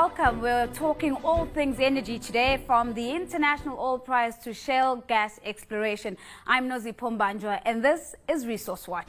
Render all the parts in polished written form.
welcome. We're talking all things energy today, from the international oil price to shale gas exploration. I'm Nozipho Mbanjwa, and this is Resource Watch.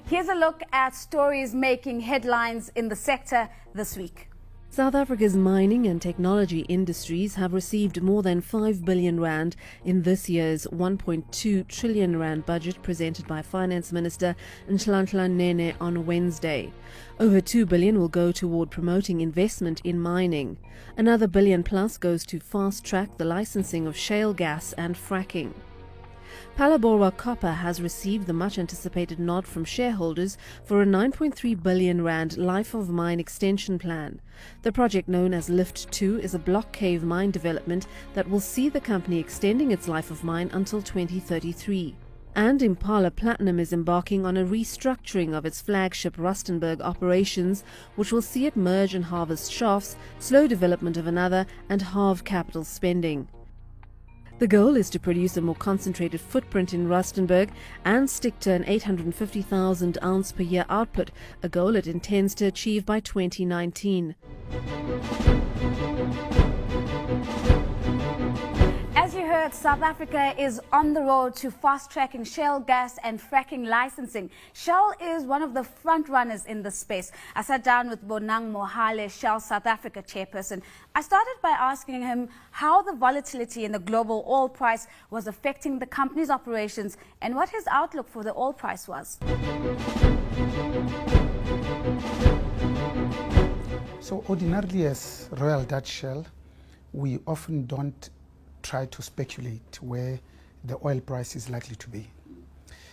Here's a look at stories making headlines in the sector this week. South Africa's mining and technology industries have received more than 5 billion rand in this year's 1.2 trillion rand budget presented by Finance Minister Nhlanhla Nene on Wednesday. Over 2 billion will go toward promoting investment in mining. Another billion plus goes to fast-track the licensing of shale gas and fracking. Phalaborwa Copper has received the much-anticipated nod from shareholders for a 9.3 billion rand life-of-mine extension plan. The project, known as Lift 2, is a block cave mine development that will see the company extending its life of mine until 2033. And Impala Platinum is embarking on a restructuring of its flagship Rustenburg operations, which will see it merge and harvest shafts, slow development of another, and halve capital spending. The goal is to produce a more concentrated footprint in Rustenburg and stick to an 850,000 ounce per year output, a goal it intends to achieve by 2019. As you heard, South Africa is on the road to fast-tracking shale gas and fracking licensing. Shell is one of the front runners in this space. I sat down with Bonang Mohale, Shell South Africa chairperson. I started by asking him how the volatility in the global oil price was affecting the company's operations and what his outlook for the oil price was. So ordinarily, as Royal Dutch Shell, we often don't try to speculate where the oil price is likely to be.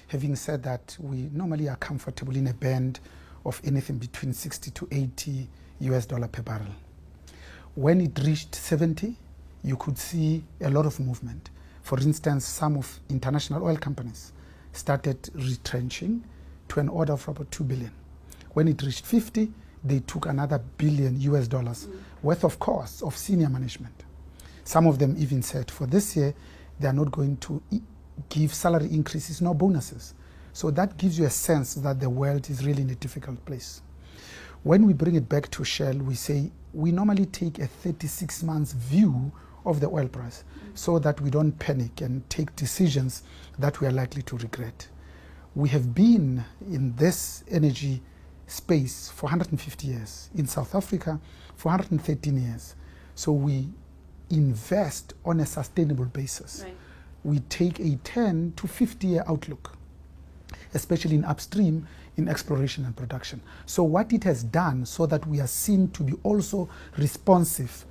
Having said that, we normally are comfortable in a band of anything between 60 to 80 US dollar per barrel. When it reached 70, you could see a lot of movement. For instance, some of international oil companies started retrenching to an order of about 2 billion. When it reached 50, they took another billion US dollars worth of costs of senior management. Some of them even said for this year, they are not going to give salary increases nor bonuses. So that gives you a sense that the world is really in a difficult place. When we bring it back to Shell, we say we normally take a 36 months view of the oil price so that we don't panic and take decisions that we are likely to regret. We have been in this energy space for 150 years, in South Africa for 113 years. So we invest on a sustainable basis. Right. We take a 10 to 50-year outlook, especially in upstream, in exploration and production. So what it has done, so that we are seen to be also responsive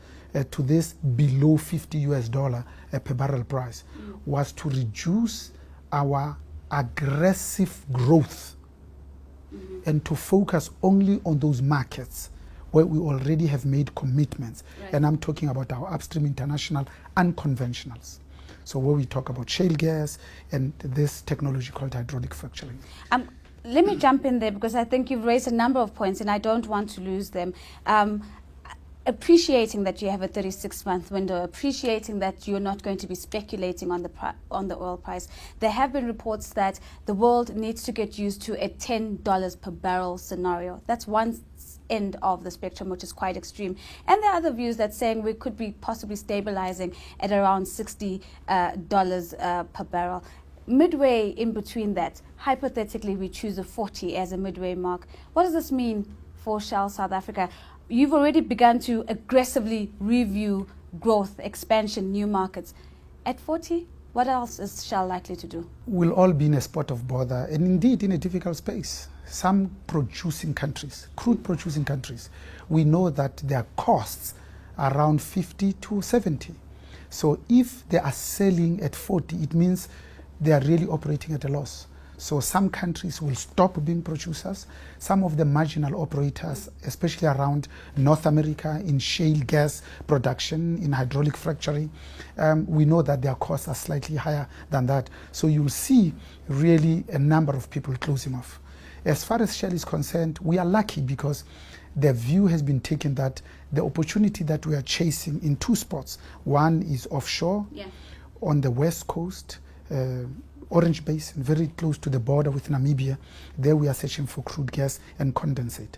to this below 50 US dollar per barrel price, was to reduce our aggressive growth and to focus only on those markets where we already have made commitments. Right. And I'm talking about our upstream, international, and conventionals. So where we talk about shale gas and this technology called hydraulic fracturing. Let me jump in there, because I think you've raised a number of points and I don't want to lose them. Appreciating that you have a 36-month window, appreciating that you're not going to be speculating on the oil price. There have been reports that the world needs to get used to a $10 per barrel scenario. That's one end of the spectrum, which is quite extreme. And there are other views that saying we could be possibly stabilizing at around $60 per barrel. Midway in between that, hypothetically, we choose a 40 as a midway mark. What does this mean for Shell South Africa? You've already begun to aggressively review growth, expansion, new markets. At 40, what else is Shell likely to do? We'll all be in a spot of bother, and indeed in a difficult space. Some producing countries, crude producing countries, we know that their costs are around 50 to 70. So if they are selling at 40, it means they are really operating at a loss. So some countries will stop being producers. Some of the marginal operators, especially around North America in shale gas production, in hydraulic fracturing, we know that their costs are slightly higher than that. So you'll see really a number of people closing off. As far as Shell is concerned, we are lucky because the view has been taken that the opportunity that we are chasing in two spots, one is offshore on the west coast, Orange Basin, very close to the border with Namibia. There we are searching for crude gas and condensate.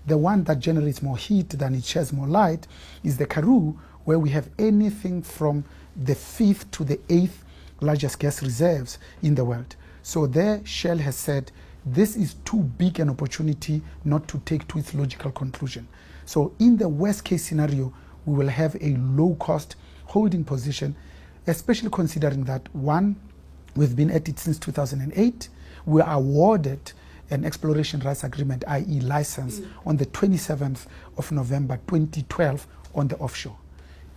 The one that generates more heat than it sheds more light is the Karoo, where we have anything from the 5th to the 8th largest gas reserves in the world. So there Shell has said this is too big an opportunity not to take to its logical conclusion. So in the worst case scenario, we will have a low cost holding position, especially considering that one, we've been at it since 2008. We are awarded an exploration rights agreement, i.e. license, on the 27th of November 2012 on the offshore.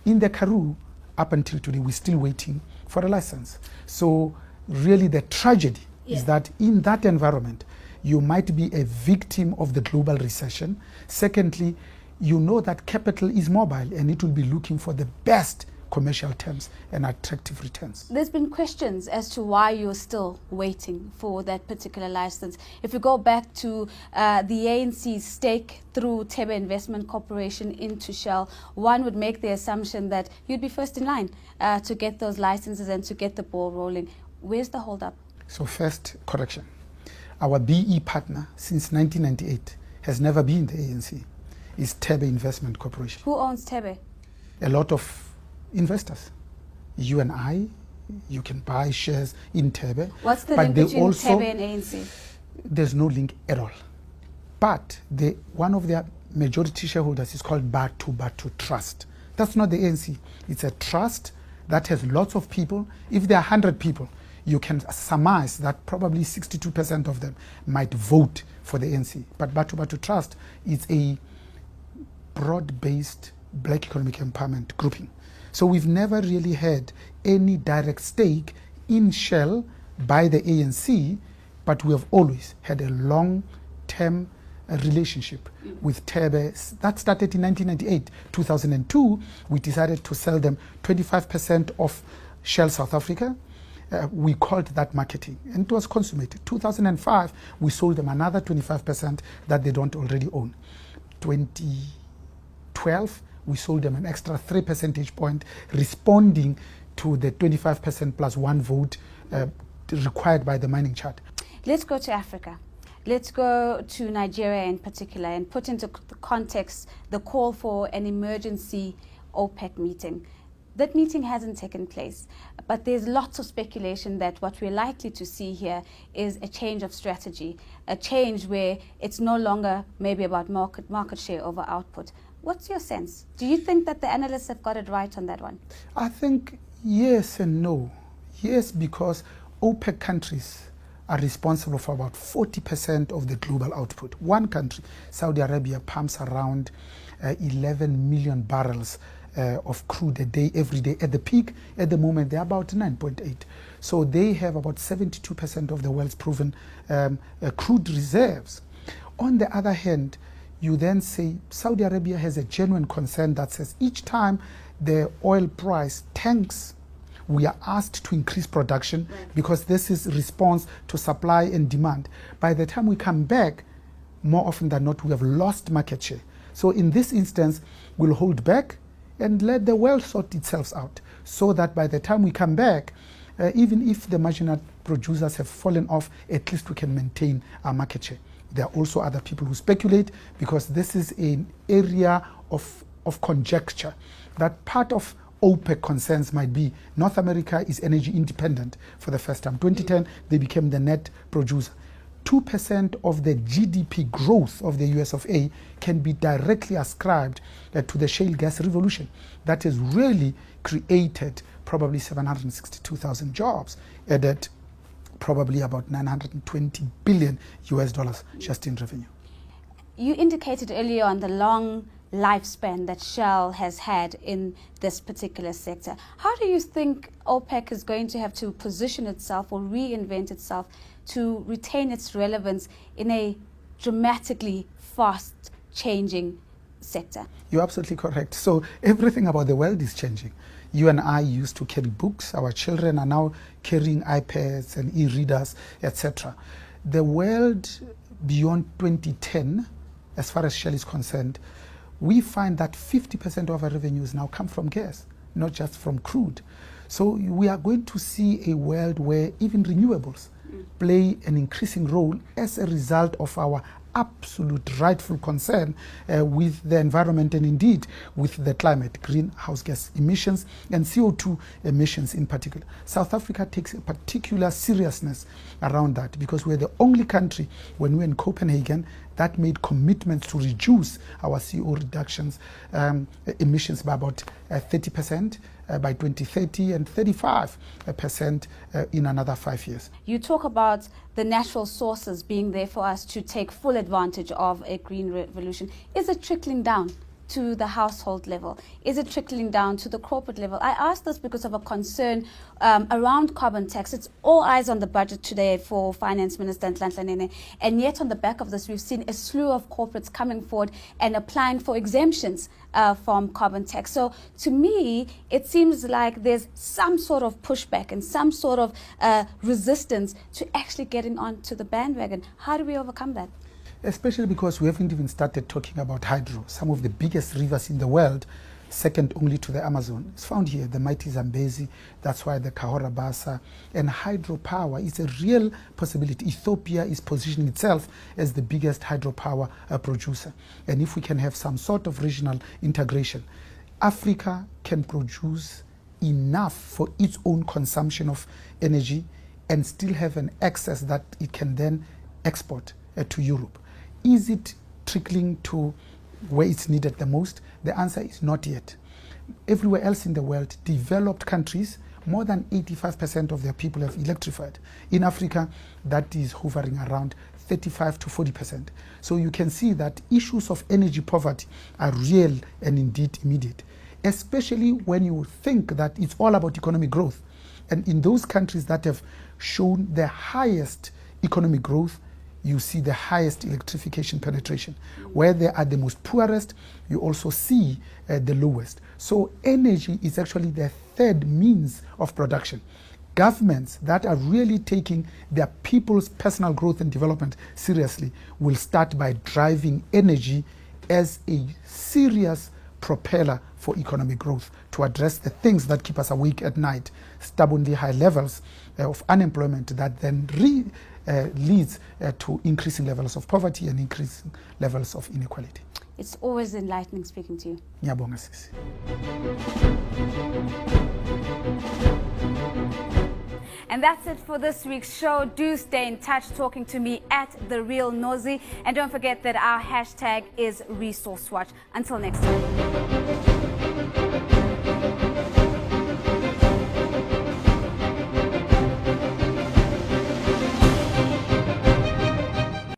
In the Karoo, up until today, we're still waiting for a license. So really the tragedy is that in that environment, you might be a victim of the global recession. Secondly, you know that capital is mobile and it will be looking for the best commercial terms and attractive returns. There's been questions as to why you're still waiting for that particular license. If you go back to the ANC's stake through Tebe Investment Corporation into Shell, one would make the assumption that you'd be first in line to get those licenses and to get the ball rolling. Where's the hold-up? So first, correction. Our BE partner since 1998 has never been the ANC. It's Tebe Investment Corporation. Who owns Tebe? A lot of investors. You and I, you can buy shares in Tebe. What's the but link they between also, Tebe and ANC? There's no link at all. But one of their majority shareholders is called Batu Trust. That's not the ANC. It's a trust that has lots of people. If there are 100 people, you can surmise that probably 62% of them might vote for the ANC. But Batu Trust is a broad-based black economic empowerment grouping. So we've never really had any direct stake in Shell by the ANC, but we have always had a long-term relationship with Tebe. That started in 1998. 2002, we decided to sell them 25% of Shell South Africa. We called that marketing, and it was consummated. 2005, we sold them another 25% that they don't already own. 2012, we sold them an extra 3 percentage point, responding to the 25% plus one vote required by the mining chart. Let's go to Africa. Let's go to Nigeria in particular and put into context the call for an emergency OPEC meeting. That meeting hasn't taken place, but there's lots of speculation that what we're likely to see here is a change of strategy, a change where it's no longer maybe about market share over output. What's your sense? Do you think that the analysts have got it right on that one? I think yes and no. Yes, because OPEC countries are responsible for about 40% of the global output. One country, Saudi Arabia, pumps around 11 million barrels of crude a day, every day. At the peak, at the moment, they're about 9.8. So they have about 72% of the world's proven crude reserves. On the other hand, you then say Saudi Arabia has a genuine concern that says each time the oil price tanks, we are asked to increase production because this is response to supply and demand. By the time we come back, more often than not, we have lost market share. So in this instance, we'll hold back and let the world sort itself out, so that by the time we come back, even if the marginal producers have fallen off, at least we can maintain our market share. There are also other people who speculate, because this is an area of conjecture, that part of OPEC concerns might be North America is energy independent for the first time. 2010, they became the net producer. 2% of the GDP growth of the US of A can be directly ascribed to the shale gas revolution that has really created probably 762,000 jobs, added probably about 920 billion US dollars just in revenue. You indicated earlier on the long lifespan that Shell has had in this particular sector. How do you think OPEC is going to have to position itself or reinvent itself to retain its relevance in a dramatically fast changing sector? You're absolutely correct. So everything about the world is changing. You and I used to carry books. Our children are now carrying iPads and e-readers, etc. The world beyond 2010, as far as Shell is concerned, we find that 50% of our revenues now come from gas, not just from crude. So we are going to see a world where even renewables play an increasing role as a result of our absolute rightful concern with the environment and indeed with the climate, greenhouse gas emissions and CO2 emissions in particular. South Africa takes a particular seriousness around that because we're the only country, when we were in Copenhagen, that made commitments to reduce our CO reductions emissions by about 30% by 2030 and 35% in another 5 years. You talk about the natural sources being there for us to take full advantage of a green revolution. Is it trickling down to the household level? Is it trickling down to the corporate level? I ask this because of a concern around carbon tax. It's all eyes on the budget today for Finance Minister Nhlanhla Nene, and yet on the back of this we've seen a slew of corporates coming forward and applying for exemptions from carbon tax. So to me it seems like there's some sort of pushback and some sort of resistance to actually getting onto the bandwagon. How do we overcome that? Especially because we haven't even started talking about hydro. Some of the biggest rivers in the world, second only to the Amazon, is found here, the mighty Zambezi. That's why the Cahora Bassa and hydropower is a real possibility. Ethiopia is positioning itself as the biggest hydropower producer. And if we can have some sort of regional integration, Africa can produce enough for its own consumption of energy and still have an excess that it can then export to Europe. Is it trickling to where it's needed the most? The answer is not yet. Everywhere else in the world, developed countries, more than 85% of their people have electrified. In Africa, that is hovering around 35 to 40%. So you can see that issues of energy poverty are real and indeed immediate, especially when you think that it's all about economic growth. And in those countries that have shown the highest economic growth, you see the highest electrification penetration. Where they are the most poorest, you also see the lowest. So energy is actually the third means of production. Governments that are really taking their people's personal growth and development seriously will start by driving energy as a serious propeller for economic growth to address the things that keep us awake at night, stubbornly high levels of unemployment that then leads to increasing levels of poverty and increasing levels of inequality. It's always enlightening speaking to you. Ngiyabonga sisi. And that's it for this week's show. Do stay in touch talking to me at The Real Nosy. And don't forget that our hashtag is ResourceWatch. Until next time.